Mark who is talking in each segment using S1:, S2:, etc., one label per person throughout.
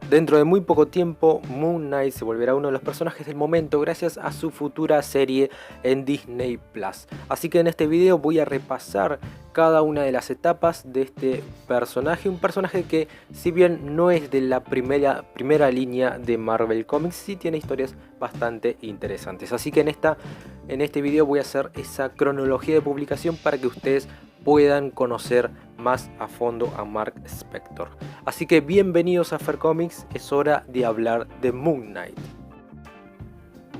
S1: Dentro de muy poco tiempo, Moon Knight se volverá uno de los personajes del momento gracias a su futura serie en Disney Plus. Así que en este video voy a repasar cada una de las etapas de este personaje. Un personaje que, si bien no es de la primera línea de Marvel Comics, sí tiene historias bastante interesantes. Así que en este video voy a hacer esa cronología de publicación para que ustedes puedan conocer más a fondo a Mark Spector. Así que bienvenidos a Fair Comics, es hora de hablar de Moon Knight.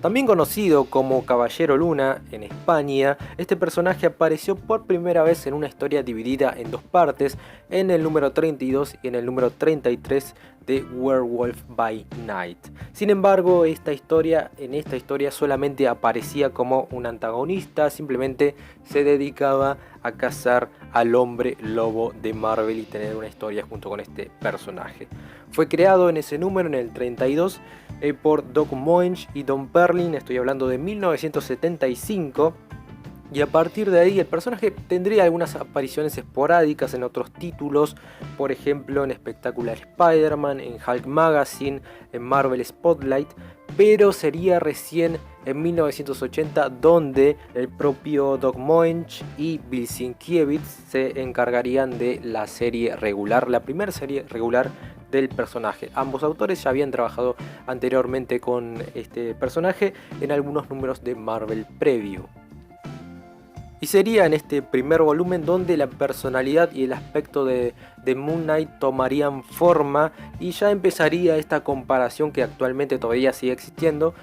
S1: También conocido como Caballero Luna en España, este personaje apareció por primera vez en una historia dividida en dos partes, en el número 32 y en el número 33 de Werewolf by Night. Sin embargo, en esta historia solamente aparecía como un antagonista, simplemente se dedicaba a cazar al hombre lobo de Marvel y tener una historia junto con este personaje. Fue creado en ese número, en el 32, por Doug Moench y Don Perlin, estoy hablando de 1975. Y a partir de ahí el personaje tendría algunas apariciones esporádicas en otros títulos, por ejemplo en Spectacular Spider-Man, en Hulk Magazine, en Marvel Spotlight, pero sería recién en 1980 donde el propio Doug Moench y Bill Sienkiewicz se encargarían de la serie regular, la primera serie regular del personaje. Ambos autores ya habían trabajado anteriormente con este personaje en algunos números de Marvel previo. Y sería en este primer volumen donde la personalidad y el aspecto de Moon Knight tomarían forma y ya empezaría esta comparación que actualmente todavía sigue existiendo,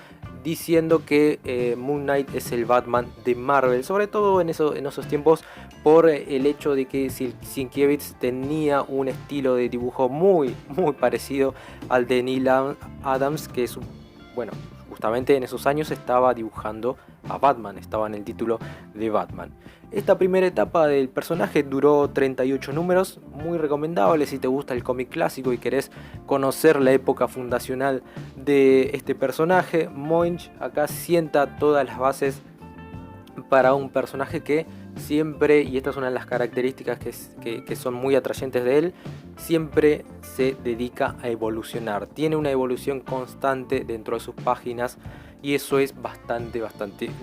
S1: diciendo que Moon Knight es el Batman de Marvel, sobre todo en esos tiempos por el hecho de que Sienkiewicz tenía un estilo de dibujo muy parecido al de Neil Adams, que es bueno, justamente en esos años estaba dibujando a Batman, estaba en el título de Batman. Esta primera etapa del personaje duró 38 números, muy recomendable si te gusta el cómic clásico y querés conocer la época fundacional de este personaje. Moench acá sienta todas las bases para un personaje que siempre, y esta es una de las características que son muy atrayentes de él, siempre se dedica a evolucionar. Tiene una evolución constante dentro de sus páginas y eso es bastante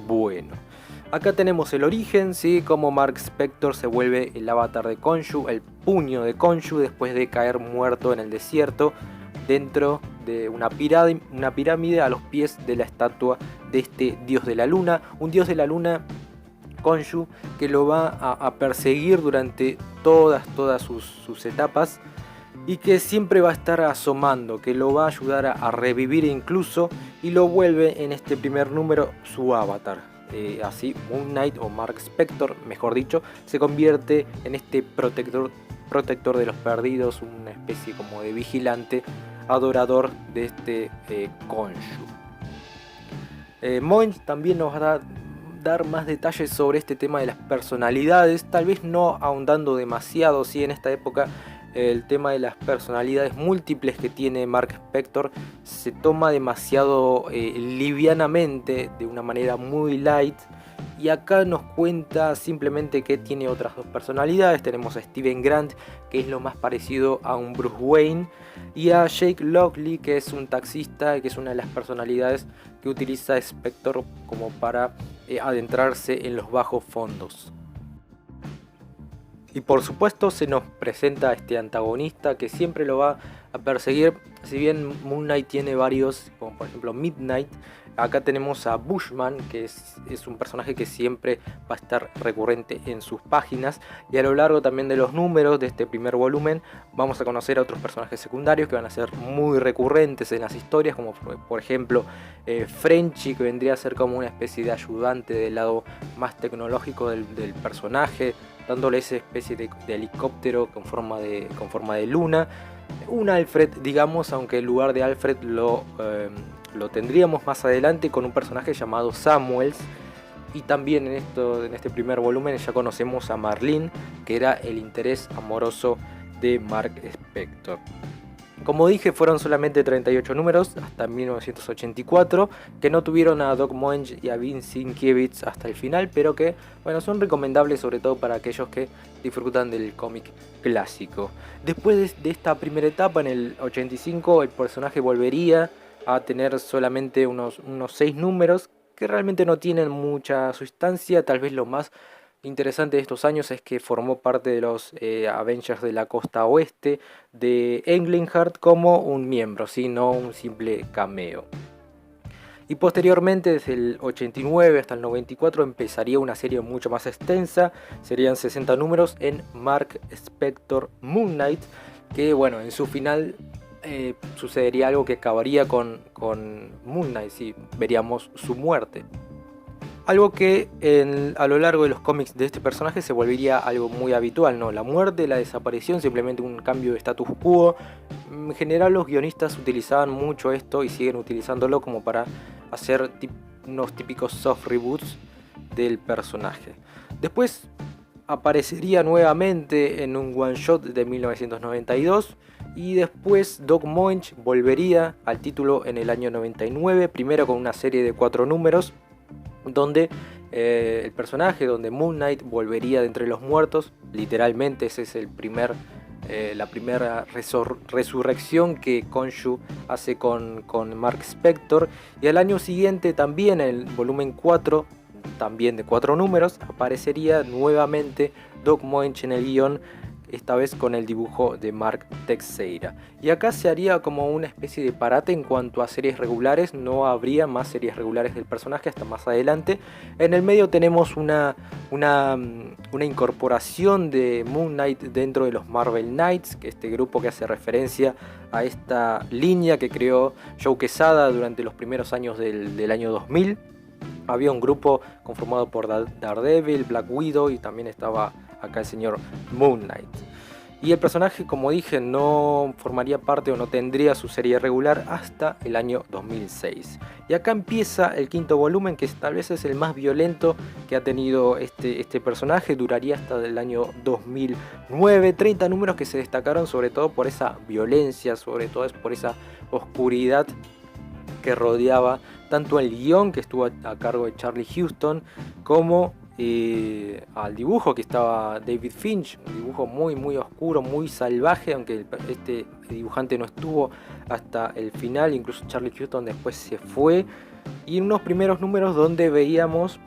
S1: bueno. Acá tenemos el origen, ¿sí? Cómo Mark Spector se vuelve el avatar de Khonshu, el puño de Khonshu, después de caer muerto en el desierto dentro de una pirámide a los pies de la estatua de este dios de la luna. Un dios de la luna, Khonshu, que lo va a perseguir durante todas sus etapas y que siempre va a estar asomando, que lo va a ayudar a revivir incluso, y lo vuelve en este primer número su avatar. Así Moon Knight, o Mark Spector mejor dicho, se convierte en este protector de los perdidos, una especie como de vigilante, adorador de este Khonshu. Moench también nos va a dar más detalles sobre este tema de las personalidades, tal vez no ahondando demasiado, sí, en esta época el tema de las personalidades múltiples que tiene Mark Spector se toma demasiado livianamente, de una manera muy light, y acá nos cuenta simplemente que tiene otras dos personalidades. Tenemos a Steven Grant, que es lo más parecido a un Bruce Wayne, y a Jake Lockley, que es un taxista, que es una de las personalidades que utiliza Spector como para adentrarse en los bajos fondos. Y por supuesto se nos presenta este antagonista que siempre lo va a perseguir. Si bien Moon Knight tiene varios, como por ejemplo Midnight, acá tenemos a Bushman, que es un personaje que siempre va a estar recurrente en sus páginas. Y a lo largo también de los números de este primer volumen vamos a conocer a otros personajes secundarios que van a ser muy recurrentes en las historias, como por ejemplo Frenchy, que vendría a ser como una especie de ayudante del lado más tecnológico del personaje, dándole esa especie de helicóptero con forma de luna. Un Alfred, digamos, aunque en lugar de Alfred lo tendríamos más adelante con un personaje llamado Samuels. Y también en este primer volumen ya conocemos a Marlene, que era el interés amoroso de Mark Spector. Como dije, fueron solamente 38 números hasta 1984, que no tuvieron a Doc Moench y a Vince Sienkiewicz hasta el final, pero que bueno, son recomendables sobre todo para aquellos que disfrutan del cómic clásico. Después de esta primera etapa, en el 85, el personaje volvería a tener solamente unos 6 números, que realmente no tienen mucha sustancia. Tal vez lo más interesante de estos años es que formó parte de los Avengers de la costa oeste de Englehart como un miembro, ¿sí? No un simple cameo. Y posteriormente, desde el 89 hasta el 94, empezaría una serie mucho más extensa. Serían 60 números en Mark Spector Moon Knight, que bueno, en su final sucedería algo que acabaría con Moon Knight, ¿sí? Veríamos su muerte. Algo que a lo largo de los cómics de este personaje se volvería algo muy habitual, ¿no? La muerte, la desaparición, simplemente un cambio de status quo. En general los guionistas utilizaban mucho esto y siguen utilizándolo como para hacer unos típicos soft reboots del personaje. Después aparecería nuevamente en un one shot de 1992 y después Doc Moench volvería al título en el año 99, primero con una serie de 4 números donde el personaje, donde Moon Knight volvería de entre los muertos. Literalmente ese es la primera resurrección que Khonshu hace con Mark Spector. Y al año siguiente también, en el volumen 4, también de 4 números, aparecería nuevamente Doc Moench en el guión, esta vez con el dibujo de Mark Texeira. Y acá se haría como una especie de parate en cuanto a series regulares. No habría más series regulares del personaje hasta más adelante. En el medio tenemos una incorporación de Moon Knight dentro de los Marvel Knights, que este grupo que hace referencia a esta línea que creó Joe Quesada durante los primeros años del año 2000. Había un grupo conformado por Daredevil, Black Widow y también estaba acá el señor Moon Knight. Y el personaje, como dije, no formaría parte o no tendría su serie regular hasta el año 2006. Y acá empieza el quinto volumen, que tal vez es el más violento que ha tenido este personaje. Duraría hasta el año 2009, 30 números que se destacaron sobre todo por esa violencia, sobre todo por esa oscuridad que rodeaba tanto el guión, que estuvo a cargo de Charlie Huston, como al dibujo, que estaba David Finch. Un dibujo muy muy oscuro, muy salvaje, aunque este dibujante no estuvo hasta el final. Incluso Charlie Huston después se fue. Y unos primeros números donde veíamos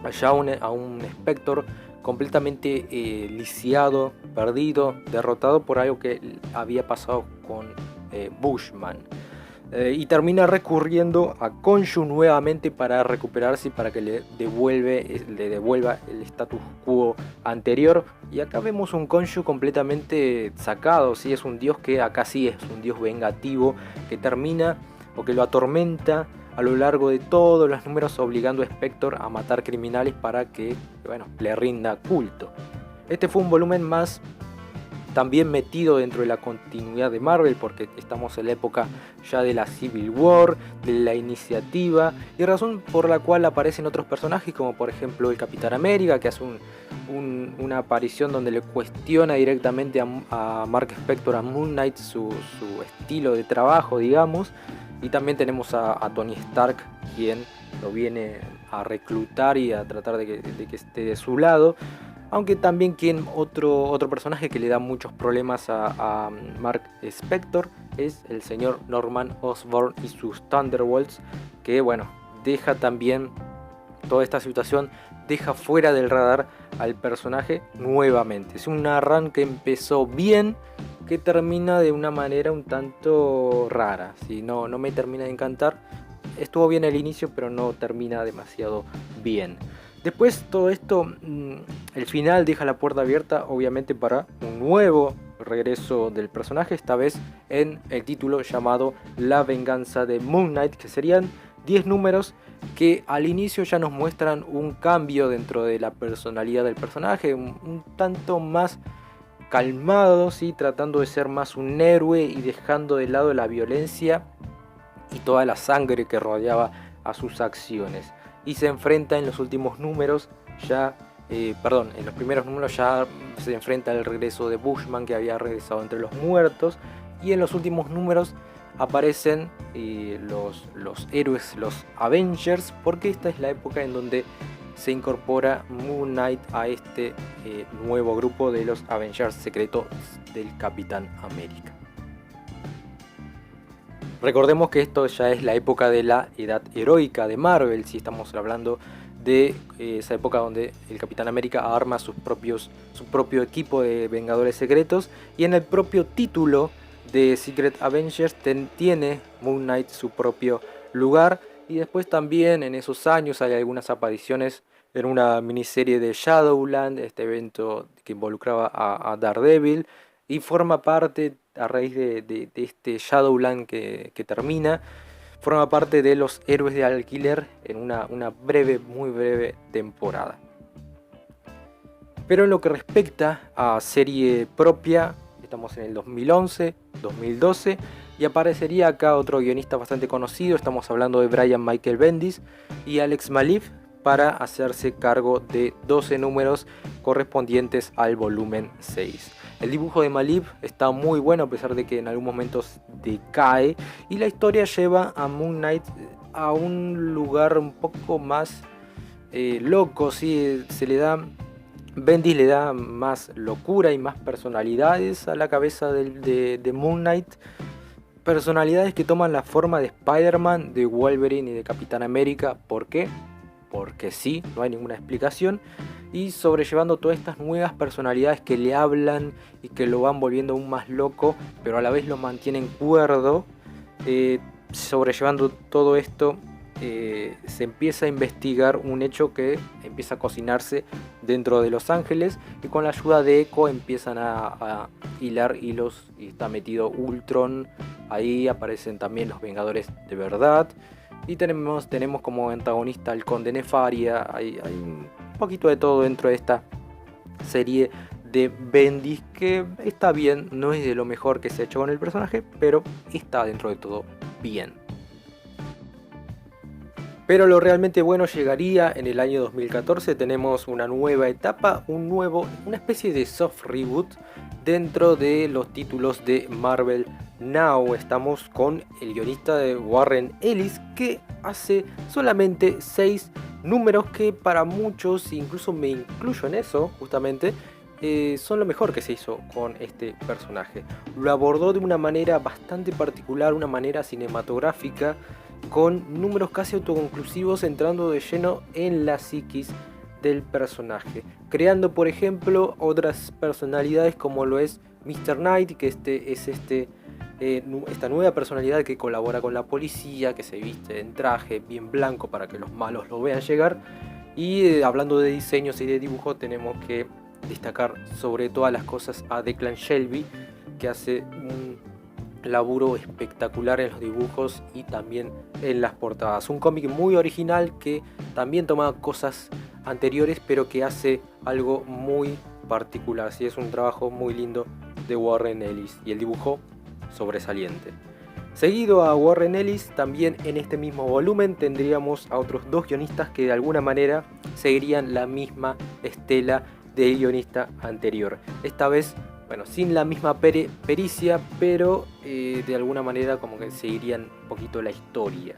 S1: allá a un Spector completamente lisiado, perdido, derrotado por algo que había pasado con Bushman. Y termina recurriendo a Khonshu nuevamente para recuperarse y para que le devuelva el status quo anterior. Y acá vemos un Khonshu completamente sacado, ¿sí? Es un dios que acá sí es un dios vengativo, que termina o que lo atormenta a lo largo de todos los números, obligando a Spector a matar criminales para que, bueno, le rinda culto. Este fue un volumen más también metido dentro de la continuidad de Marvel, porque estamos en la época ya de la Civil War, de la iniciativa, y razón por la cual aparecen otros personajes, como por ejemplo el Capitán América, que hace una aparición donde le cuestiona directamente a Mark Spector, a Moon Knight, su estilo de trabajo, digamos. Y también tenemos a Tony Stark, quien lo viene a reclutar y a tratar de que esté de su lado. Aunque también otro personaje que le da muchos problemas a Mark Spector es el señor Norman Osborn y sus Thunderbolts, que bueno, deja también toda esta situación, deja fuera del radar al personaje nuevamente. Es un run que empezó bien, que termina de una manera un tanto rara, ¿sí? No me termina de encantar. Estuvo bien el inicio, pero no termina demasiado bien. Después todo esto, el final deja la puerta abierta obviamente para un nuevo regreso del personaje, esta vez en el título llamado La venganza de Moon Knight, que serían 10 números que al inicio ya nos muestran un cambio dentro de la personalidad del personaje, un tanto más calmado, ¿sí? Tratando de ser más un héroe y dejando de lado la violencia y toda la sangre que rodeaba a sus acciones. Y se enfrenta en los últimos números en los primeros números ya se enfrenta al regreso de Bushman, que había regresado entre los muertos, y en los últimos números aparecen los héroes, los Avengers, porque esta es la época en donde se incorpora Moon Knight a este nuevo grupo de los Avengers secretos del Capitán América. Recordemos que esto ya es la época de la edad heroica de Marvel, si estamos hablando de esa época donde el Capitán América arma su propio equipo de Vengadores Secretos, y en el propio título de Secret Avengers tiene Moon Knight su propio lugar. Y después también en esos años hay algunas apariciones en una miniserie de Shadowland, este evento que involucraba a Daredevil, y forma parte, a raíz de este Shadowland que termina, forma parte de los héroes de alquiler en una muy breve temporada. Pero en lo que respecta a serie propia, estamos en el 2011, 2012, y aparecería acá otro guionista bastante conocido. Estamos hablando de Brian Michael Bendis y Alex Maleev, para hacerse cargo de 12 números correspondientes al volumen 6. El dibujo de Maleev está muy bueno, a pesar de que en algún momento decae, y la historia lleva a Moon Knight a un lugar un poco más loco, ¿sí? Bendis le da más locura y más personalidades a la cabeza de Moon Knight. Personalidades que toman la forma de Spider-Man, de Wolverine y de Capitán América. ¿Por qué? Porque sí, no hay ninguna explicación. Y sobrellevando todas estas nuevas personalidades que le hablan y que lo van volviendo aún más loco, pero a la vez lo mantienen cuerdo. Sobrellevando todo esto, se empieza a investigar un hecho que empieza a cocinarse dentro de Los Ángeles, y con la ayuda de Echo empiezan a hilar hilos, y está metido Ultron. Ahí aparecen también los Vengadores de verdad, y tenemos como antagonista al Conde Nefaria. Hay un poquito de todo dentro de esta serie de Bendis, que está bien, no es de lo mejor que se ha hecho con el personaje, pero está dentro de todo bien. Pero lo realmente bueno llegaría en el año 2014. Tenemos una nueva etapa, una especie de soft reboot dentro de los títulos de Marvel Now. Estamos con el guionista de Warren Ellis, que hace solamente 6 números que para muchos, incluso me incluyo en eso justamente, son lo mejor que se hizo con este personaje. Lo abordó de una manera bastante particular, una manera cinematográfica, con números casi autoconclusivos, entrando de lleno en la psiquis del personaje, creando por ejemplo otras personalidades como lo es Mr. Knight, que esta nueva personalidad que colabora con la policía, que se viste en traje bien blanco para que los malos lo vean llegar. Y hablando de diseños y de dibujo, tenemos que destacar sobre todas las cosas a Declan Shelby, que hace un laburo espectacular en los dibujos y también en las portadas. Un cómic muy original que también toma cosas anteriores, pero que hace algo muy particular. Sí, es un trabajo muy lindo de Warren Ellis, y el dibujo sobresaliente. Seguido a Warren Ellis, también en este mismo volumen tendríamos a otros 2 guionistas que de alguna manera seguirían la misma estela del guionista anterior. Esta vez, bueno, sin la misma pericia, pero de alguna manera como que seguirían un poquito la historia.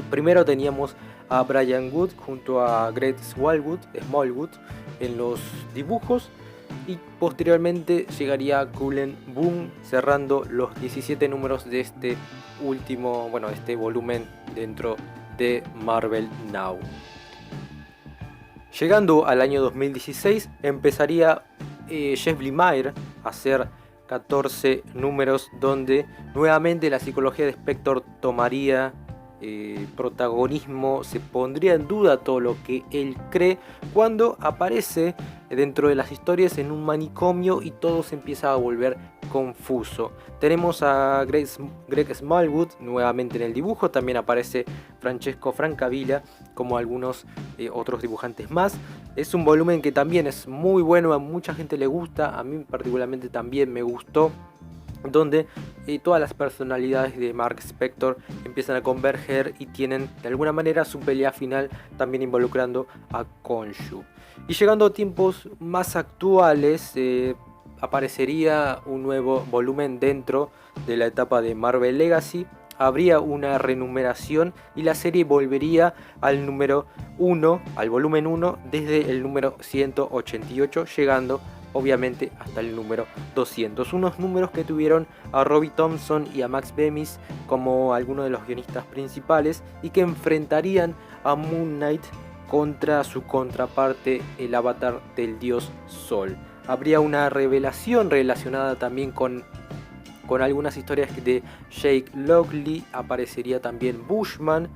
S1: Primero teníamos a Brian Wood junto a Greg Smallwood en los dibujos, y posteriormente llegaría Cullen Bunn cerrando los 17 números de este este volumen dentro de Marvel Now. Llegando al año 2016 empezaría Jeff Lemire a hacer 14 números donde nuevamente la psicología de Spector tomaría protagonismo, se pondría en duda todo lo que él cree cuando aparece dentro de las historias en un manicomio y todo se empieza a volver confuso. Tenemos a Greg Smallwood nuevamente en el dibujo, también aparece Francesco Francavilla como algunos otros dibujantes más. Es un volumen que también es muy bueno, a mucha gente le gusta, a mí particularmente también me gustó, donde todas las personalidades de Mark Spector empiezan a converger y tienen de alguna manera su pelea final, también involucrando a Khonshu. Y llegando a tiempos más actuales, aparecería un nuevo volumen dentro de la etapa de Marvel Legacy. Habría una renumeración y la serie volvería al número 1, al volumen 1, desde el número 188, llegando obviamente hasta el número 200. Unos números que tuvieron a Robbie Thompson y a Max Bemis como algunos de los guionistas principales y que enfrentarían a Moon Knight contra su contraparte, el avatar del dios Sol. Habría una revelación relacionada también con algunas historias de Jake Lockley. Aparecería también Bushman.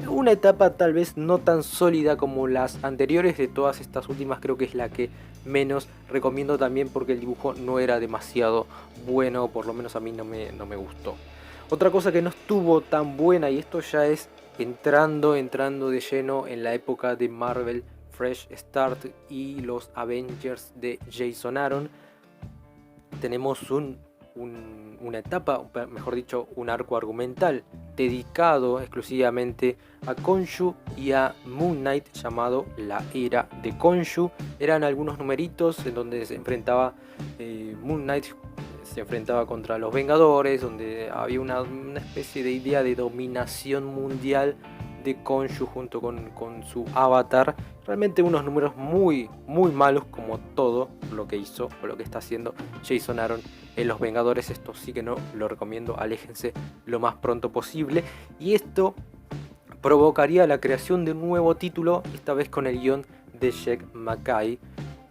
S1: Una etapa tal vez no tan sólida como las anteriores. De todas estas últimas creo que es la que menos recomiendo, también porque el dibujo no era demasiado bueno, por lo menos a mí no me gustó. Otra cosa que no estuvo tan buena, y esto ya es entrando de lleno en la época de Marvel Fresh Start y los Avengers de Jason Aaron, tenemos una etapa, mejor dicho, un arco argumental dedicado exclusivamente a Khonshu y a Moon Knight, llamado La Era de Khonshu. Eran algunos numeritos en donde se enfrentaba Moon Knight, se enfrentaba contra los Vengadores, donde había una especie de idea de dominación mundial de Khonshu junto con su avatar. Realmente unos números muy malos, como todo lo que hizo o lo que está haciendo Jason Aaron en los Vengadores. Esto sí que no lo recomiendo, aléjense lo más pronto posible. Y esto provocaría la creación de un nuevo título, esta vez con el guión de Jake McKay.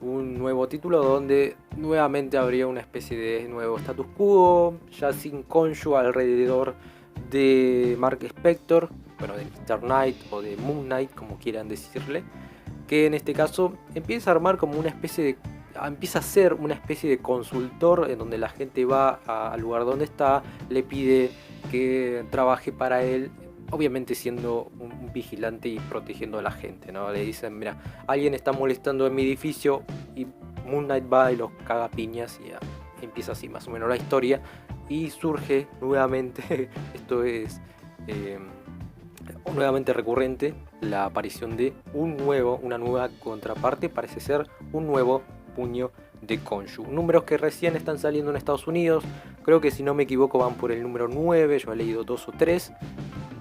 S1: Un nuevo título donde nuevamente habría una especie de nuevo status quo, ya sin Khonshu alrededor de Mark Spector, bueno, de Mr. Knight o de Moon Knight, como quieran decirle, que en este caso empieza a armar como una especie de, empieza a ser una especie de consultor en donde la gente va al lugar donde está, le pide que trabaje para él, obviamente siendo un vigilante y protegiendo a la gente, ¿no? Le dicen, mira, alguien está molestando en mi edificio, y Moon Knight va y los caga piñas, y ya empieza así más o menos la historia. Y surge nuevamente, esto es nuevamente recurrente, la aparición de una nueva contraparte, parece ser un nuevo puño de Khonshu. Números que recién están saliendo en Estados Unidos, creo que si no me equivoco van por el número 9, yo he leído 2 o 3.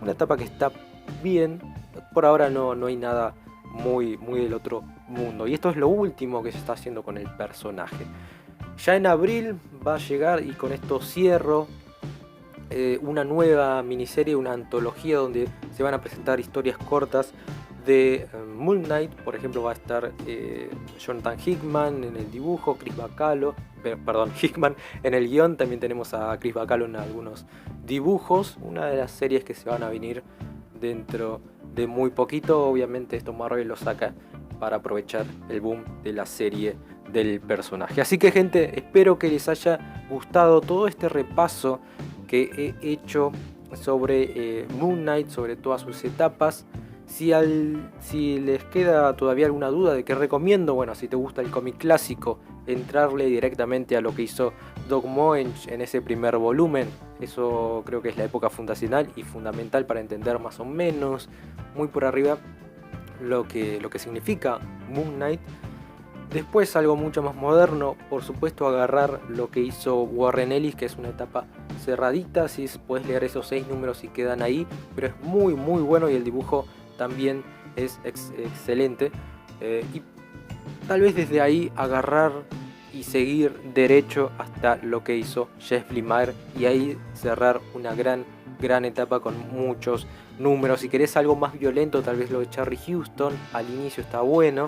S1: Una etapa que está bien, por ahora no hay nada muy del otro mundo. Y esto es lo último que se está haciendo con el personaje. Ya en abril va a llegar, y con esto cierro, una nueva miniserie, una antología donde se van a presentar historias cortas de Moon Knight. Por ejemplo, va a estar Jonathan Hickman en el dibujo, Hickman en el guión. También tenemos a Chris Bacalo en algunos dibujos. Una de las series que se van a venir dentro de muy poquito. Obviamente esto Marvel lo saca para aprovechar el boom de la serie del personaje. Así que, gente, espero que les haya gustado todo este repaso que he hecho sobre Moon Knight, sobre todas sus etapas. Si les queda todavía alguna duda de qué recomiendo, bueno, si te gusta el cómic clásico, entrarle directamente a lo que hizo Doug Moench en ese primer volumen. Eso creo que es la época fundacional y fundamental para entender más o menos, muy por arriba, lo que significa Moon Knight. Después, algo mucho más moderno, por supuesto, agarrar lo que hizo Warren Ellis, que es una etapa cerradita, si puedes leer esos 6 números y quedan ahí, pero es muy bueno, y el dibujo también es excelente. Y tal vez desde ahí agarrar y seguir derecho hasta lo que hizo Jeff Lemire, y ahí cerrar una gran etapa con muchos números. Si querés algo más violento, tal vez lo de Cherry Houston al inicio está bueno.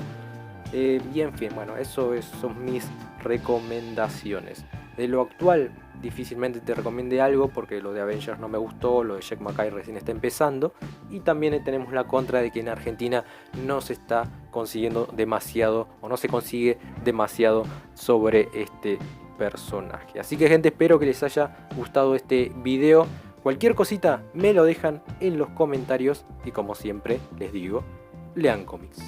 S1: Y en fin, bueno, eso son mis recomendaciones. De lo actual difícilmente te recomiende algo, porque lo de Avengers no me gustó, lo de Jake McKay recién está empezando, y también tenemos la contra de que en Argentina no se está consiguiendo demasiado, o no se consigue demasiado sobre este personaje. Así que, gente, espero que les haya gustado este video. Cualquier cosita me lo dejan en los comentarios, y como siempre les digo, lean cómics.